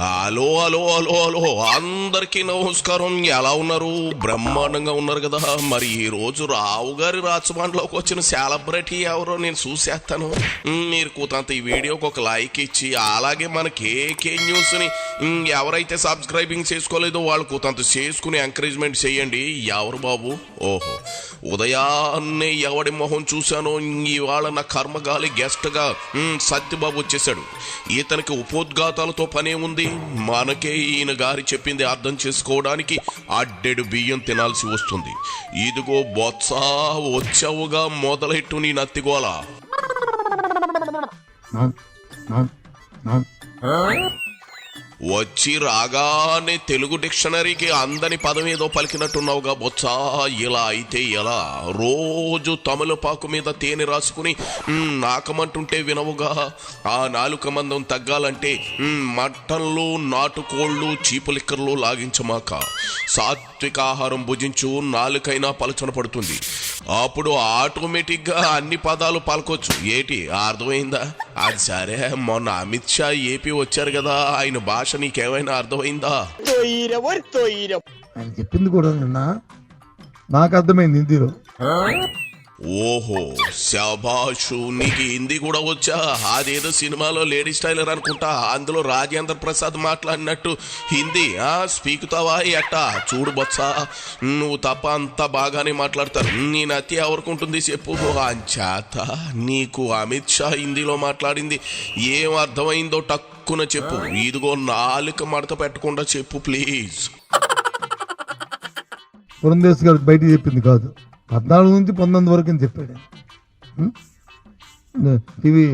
Hello hello hello hello అందరికీ నమస్కారం. ఎలా ఉన్నారు? బ్రహ్మాండంగా ఉన్నారు కదా. మరి ఈ రోజు రావు గారి రాజమండ్రిలోకి వచ్చిన సెలబ్రిటీ ఎవరో నేను చూసేస్తాను. మీరు కూతంత ఈ వీడియోకి ఒక లైక్ ఇచ్చి, అలాగే మన కేకే న్యూస్ ని ఎవరైతే సబ్స్క్రైబింగ్ చేసుకోలేదో వాళ్ళు కూతంత చేసుకుని ఎంకరేజ్మెంట్ చేయండి. ఎవరు బాబు? ఓహో, ఉదయాన్నే ఎవడి మొహం చూశానో ఇవాళ నా కర్మగాలి గెస్ట్ గా సత్యబాబు వచ్చేసాడు. ఇతనికి ఉపోద్ఘాతాలతో పనే ఉంది. మనకే ఈయన గారి చెప్పింది అర్థం చేసుకోవడానికి అడ్డెడు బియ్యం తినాల్సి వస్తుంది. ఇదిగో బొత్స వచ్చావుగా, మొదలెట్టు నీ నత్తిగోల. వచ్చి రాగానే తెలుగు డిక్షనరీకి అందని పదం ఏదో పలికినట్టున్నావుగా బొత్స. ఇలా అయితే ఎలా? రోజు తమలపాకు మీద తేనె రాసుకుని నాకమంటుంటే వినవుగా. ఆ నాలుక మందం తగ్గాలంటే మటన్లు, నాటుకోళ్లు, చీపులిక్కర్లు లాగించమాక. సాత్విక ఆహారం భుజించు, నాలుకైనా పలచన పడుతుంది. అప్పుడు ఆటోమేటిక్ గా అన్ని పదాలు పలకొచ్చు. ఏటి అర్థమైందా? అది సరే, మొన్న అమిత్ షా ఏపీ వచ్చారు కదా, ఆయన భాష నీకేమైనా అర్థమైందా? ఆయన చెప్పింది కూడా నిన్న నాకు అర్థమైంది హిందీలో. ఓహో, శభాషు, నీకు హిందీ కూడా వచ్చా? అదేదో సినిమాలో లేడీ స్టైలర్ అనుకుంటా, అందులో రాజేంద్ర ప్రసాద్ మాట్లాడినట్టు హిందీ స్పీకుతావా ఎట్టా? చూడు బొత్స, నువ్వు తప్ప అంతా బాగానే మాట్లాడతారు. నీ నత్తి ఎవరికుంటుంది చెప్పు. అంచేత నీకు అమిత్ షా హిందీలో మాట్లాడింది ఏం అర్థమైందో టక్కున చెప్పు. ఇదిగో నాలుక మడత పెట్టకుండా చెప్పు ప్లీజ్. పురంధేశ్ గారు బయట చెప్పింది కాదు, 14 నుంచి 19 వరకు అని చెప్పాడు. టీవీ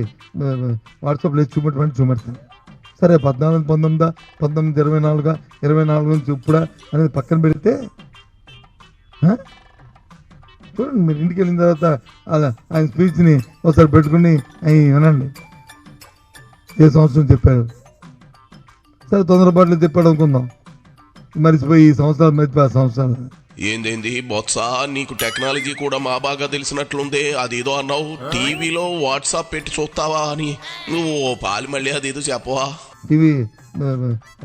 వాట్సాప్లో చూపెడతాను. సరే, 14, 19, 19, 24, 24 నుంచి ఇప్పుడా అనేది పక్కన పెడితే, చూడండి మీరు ఇంటికి వెళ్ళిన తర్వాత ఆయన స్పీచ్ని ఒకసారి పెట్టుకుని వినండి. ఏ సంవత్సరం చెప్పారు? సరే, తొందరపాట్లు చెప్పాడు అనుకుందాం, మరిచిపోయి ఈ సంవత్సరాలు మరిచిపోయి ఆ సంవత్సరాలు. ఏందేంది బొత్స, నీకు టెక్నాలజీ కూడా మా బాగా తెలిసినట్లుందే. అదేదో అన్నావు టీవీలో వాట్సాప్ పెట్టి చూస్తావా అని. నువ్వు పాలి మళ్ళీ అదేదో చెప్పవా? టీవీ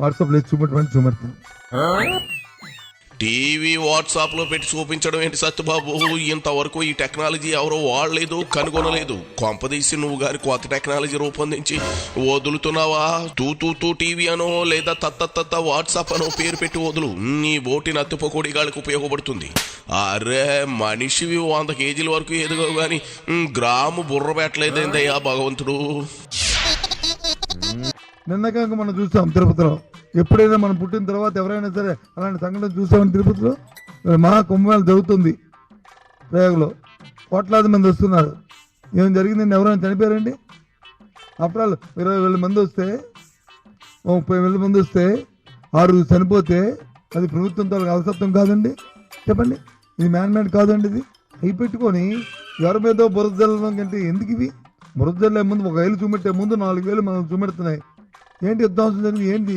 వాట్సాప్లో చూపెడతాను. టీవీ వాట్సాప్ లో పెట్టి చూపించడం ఏంటి సత్యబాబు? ఇంతవరకు ఈ టెక్నాలజీ ఎవరో వాడలేదు, కనుగొనలేదు. కొంపదీసి నువ్వు గారి కొత్త టెక్నాలజీ రూపొందించి వదులుతున్నావా? తూ టీవీ అనో లేదా తత్త వాట్సాప్ అనో పేరు పెట్టి వదులు. నీ బోటి నత్తిపోకోడి గాళ్ళకి ఉపయోగపడుతుంది. అరే మనిషివి 100 కేజీల వరకు ఎదుగో గాని గ్రాము బుర్ర పెట్టలేదేందయ్యా భగవంతుడు. నిన్న కాక మనం చూసాం తిరుపతిలో. ఎప్పుడైనా మనం పుట్టిన తర్వాత ఎవరైనా సరే అలాంటి సంఘటన చూసామని తిరుపతిలో మహా కుంభమేళ జరుగుతుంది. ప్రయోగంలో కోట్లాది మంది వస్తున్నారు. ఏం జరిగిందండి? ఎవరైనా చనిపోయారండి? ఆఫ్టర్ ఆల్ 20,000 మంది వస్తే, 30,000 మంది వస్తే 6 చనిపోతే అది ప్రభుత్వంతో అలసత్వం కాదండి? చెప్పండి, ఇది మ్యాన్మేడ్ కాదండి. ఇది అయి పెట్టుకొని ఎవరి మీద బురద జల్లడం కంటే ఎందుకు ఇవి? బురద జల్లే ముందు 1 వేలు చూపెట్టే ముందు 4 వేలు మనం చూపెడుతున్నాయి. ఏంటి విధ్వంసం జరిగింది? ఏంటి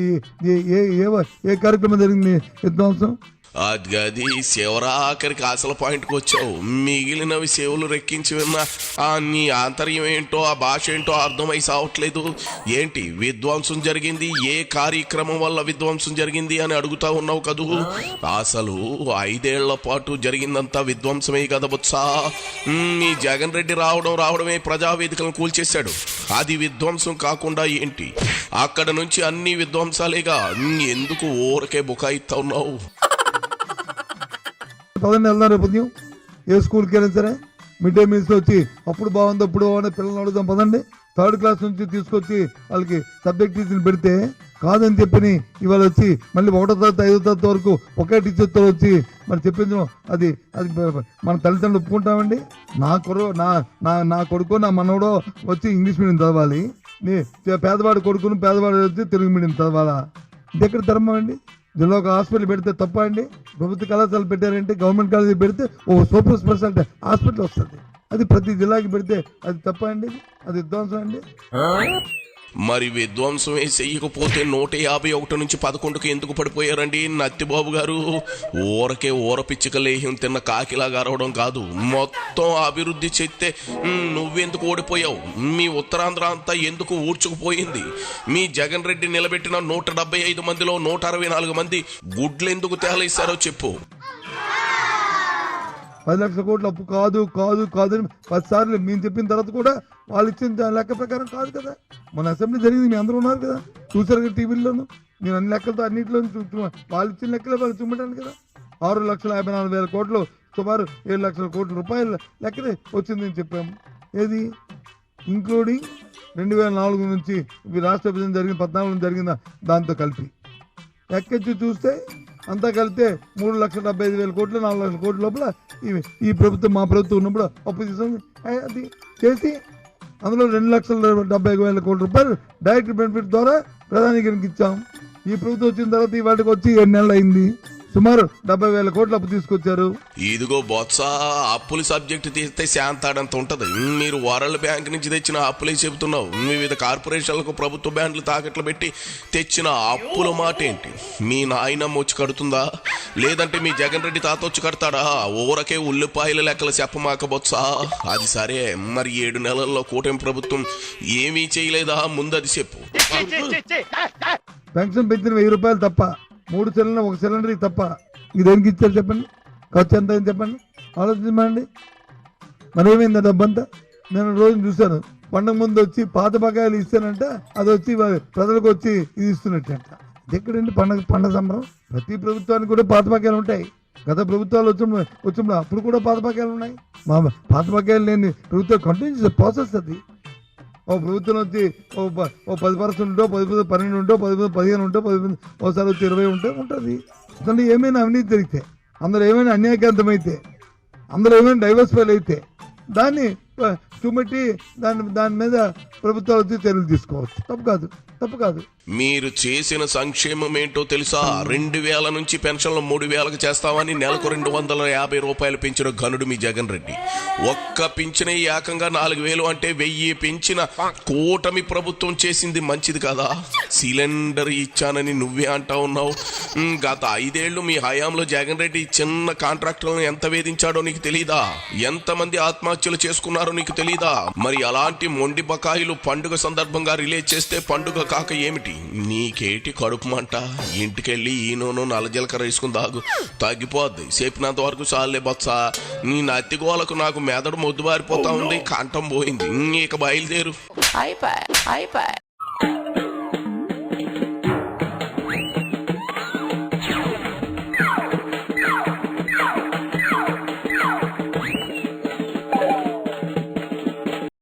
ఏ కార్యక్రమం జరిగింది విధ్వంసం? అది శివరాఖరికి అసలు పాయింట్కి వచ్చావు. మిగిలినవి సేవలు రెక్కించి విన్నా నీ ఆంతర్యం ఏంటో, ఆ భాష ఏంటో అర్థమై సావట్లేదు. ఏంటి విధ్వంసం జరిగింది? ఏ కార్యక్రమం వల్ల విధ్వంసం జరిగింది అని అడుగుతా ఉన్నావు కదూ. అసలు 5 ఏళ్ల పాటు జరిగిందంతా విధ్వంసమే కదా బొత్సా. నీ జగన్ రెడ్డి రావడమే ప్రజావేదికలను కూల్చేశాడు. అది విధ్వంసం కాకుండా ఏంటి? అక్కడ నుంచి అన్ని విధ్వంసాలేగా. ఎందుకు ఊరకే బుకాయిస్తా ఉన్నావు? పదండి వెళ్దాం. రేపు ఉదయం ఏ స్కూల్కి అయినా సరే మిడ్ డే మీల్స్ వచ్చి అప్పుడు బాగుంది అప్పుడు బాగుంది పిల్లల్ని అడుగుదాం. పదండి. 3rd క్లాస్ నుంచి తీసుకొచ్చి వాళ్ళకి సబ్జెక్ట్ టీచర్ని పెడితే కాదని చెప్పి ఇవాళ వచ్చి మళ్ళీ 1వ తరగతి 5వ తరగతి వరకు ఒకే టీచర్తో వచ్చి మరి చెప్పింది అది మన తల్లిదండ్రులు ఒప్పుకుంటామండి? నా కొడుకు నా మనవడో వచ్చి ఇంగ్లీష్ మీడియం చదవాలి, పేదవాడి కొడుకును పేదవాడు వచ్చి తెలుగు మీడియం చదవాలా? ఇది ఎక్కడ ధర్మం అండి? జిల్లా ఒక హాస్పిటల్ పెడితే తప్ప అండి? ప్రభుత్వ కళాశాల పెట్టారంటే, గవర్నమెంట్ కాలేజీ పెడితే సూపర్ స్పెషాలిటీ హాస్పిటల్ వస్తుంది. అది ప్రతి జిల్లాకి పెడితే అది తప్ప అండి? అది విధ్వంసం అండి? మరి విధ్వంసమే చెయ్యకపోతే 151 నుంచి 11కు ఎందుకు పడిపోయారండి నత్తిబాబు గారు? ఊరకే ఊర పిచ్చిక లేహ్యం తిన్న కాకిలాగా అరవడం కాదు, మొత్తం అభివృద్ధి చేస్తే నువ్వెందుకు ఓడిపోయావు? మీ ఉత్తరాంధ్ర అంతా ఎందుకు ఊడ్చుకుపోయింది? మీ జగన్ రెడ్డి నిలబెట్టిన 175 మందిలో 164 మంది గుడ్లు ఎందుకు తేలేశారో చెప్పు. 10 లక్షల కోట్ల అప్పు కాదు కాదు కాదు అని 10 సార్లు మేము చెప్పిన తర్వాత కూడా వాళ్ళు ఇచ్చిన లెక్క ప్రకారం కాదు కదా. మన అసెంబ్లీ జరిగింది, మీ అందరూ ఉన్నారు కదా, చూసారు కదా టీవీల్లోనూ. నేను అన్ని లెక్కలతో అన్నింటిలో వాళ్ళు ఇచ్చిన లెక్కలే వాళ్ళు చూపెట్టాను కదా. 6,54,000 కోట్లు, సుమారు 7 లక్షల కోట్ల రూపాయల లెక్కనే వచ్చిందని చెప్పాము. ఏది ఇంక్లూడింగ్ 2004 నుంచి రాష్ట్ర విభజన జరిగిన 14 నుంచి జరిగిన దాంతో కలిపి ఎక్కించి చూస్తే అంతా కలిపితే 3,75,000 కోట్లు, 4 లక్షల కోట్ల లోపల ఈ ప్రభుత్వం, మా ప్రభుత్వం ఉన్నప్పుడు అప్పు తీసుకుంది. అది చేసి అందులో 2,70,000 కోట్ల రూపాయలు డైరెక్ట్ బెనిఫిట్ ద్వారా ప్రధానికి ఇచ్చాం. ఈ ప్రభుత్వం వచ్చిన తర్వాత ఈ వాటికి వచ్చి 7 నెలలు అయింది. సుమారు 70,000 కోట్ల అప్పు తీసుకొచ్చారు. ఇదిగో బొత్స, అప్పుల సబ్జెక్ట్ తీస్తే శాంతాడంత ఉంటది. మీరు వరల్డ్ బ్యాంక్ నుంచి తెచ్చిన అప్పులే చెబుతున్నావు. వివిధ కార్పొరేషన్లకు ప్రభుత్వ బ్యాంకులు తాకట్లు పెట్టి తెచ్చిన అప్పుల మాట ఏంటి? మీ నాయనమ్మ వచ్చి కడుతుందా, లేదంటే మీ జగన్ రెడ్డి తాత వచ్చి కడతాడా? ఊరకే ఉల్లిపాయల లెక్కలు చెప్పమాక బొత్స. అది సరే, మరి 7 నెలల్లో కూటమి ప్రభుత్వం ఏమీ చేయలేదా? ముందది చెప్పు. పెన్షన్ పెంచిన 1000 రూపాయలు తప్ప, 3 సిలిండర్ 1 సిలిండర్ తప్ప ఇది దేనికి ఇచ్చారు చెప్పండి? ఖర్చు ఎంత అయింది చెప్పండి, ఆలోచించమండి. మరి ఏమైంది డబ్బంతా? నేను రోజు చూశాను, పండగ ముందు వచ్చి పాత బకాయిలు ఇస్తానంటే అది వచ్చి ప్రజలకు వచ్చి ఇది ఇస్తున్నట్టంట. ఇది ఎక్కడండి పండగ సంబరం? ప్రతి ప్రభుత్వానికి కూడా పాత బకాయిలు ఉంటాయి. గత ప్రభుత్వాలు వచ్చినప్పుడు అప్పుడు కూడా పాత బకాయిలు ఉన్నాయి. మా పాత బకాయిలు లేని ప్రభుత్వం కంటిన్యూస్ ప్రాసెస్ అది. ఓ ప్రభుత్వం వచ్చి ఓ 10% ఉంటో, 12 ఉంటో, 15 ఉంటో, 10 ఒకసారి వచ్చి 20 ఉంటుంది. అసలు ఏమైనా అవినీతి జరిగితే, అందులో ఏమైనా అన్యాయకాంతమైతే, అందులో ఏమైనా డైవర్సిఫైల్ అయితే దాన్ని చూపెట్టి దాని మీద ప్రభుత్వాలు వచ్చి చర్యలు తీసుకోవచ్చు. తప్పు కాదు. మీరు చేసిన సంక్షేమం ఏంటో తెలుసా? 2,000 నుంచి పెన్షన్లు 3,000కు చేస్తామని నెలకు 250 రూపాయలు పెంచిన ఘనుడు మీ జగన్ రెడ్డి. ఒక్క పింఛన ఏకంగా 4,000 అంటే 1000 పెంచిన కూటమి ప్రభుత్వం చేసింది మంచిది కదా. సిలిండర్ ఇచ్చానని నువ్వే అంటా ఉన్నావు. గత 5 ఏళ్లు మీ హయాంలో జగన్ రెడ్డి చిన్న కాంట్రాక్టర్లను ఎంత వేధించాడో నీకు తెలీదా? ఎంతమంది ఆత్మహత్యలు చేసుకున్నారో నీకు తెలీదా? మరి అలాంటి మొండి బకాయిలు పండుగ సందర్భంగా రిలీజ్ చేస్తే పండుగ కాక ఏమిటి? నీకేటి కడుపు మంట? ఇంటికెళ్ళి ఈ నూనె నల్లజలకర వేసుకుని తాగు, తగ్గిపోద్ది. చెప్పినంత వరకు చాలే బొత్స. నీ నత్తిగోలకు నాకు మెదడు మొద్దుబారిపోతా ఉంది, కంఠం పోయింది. ఇక బయలుదేరు.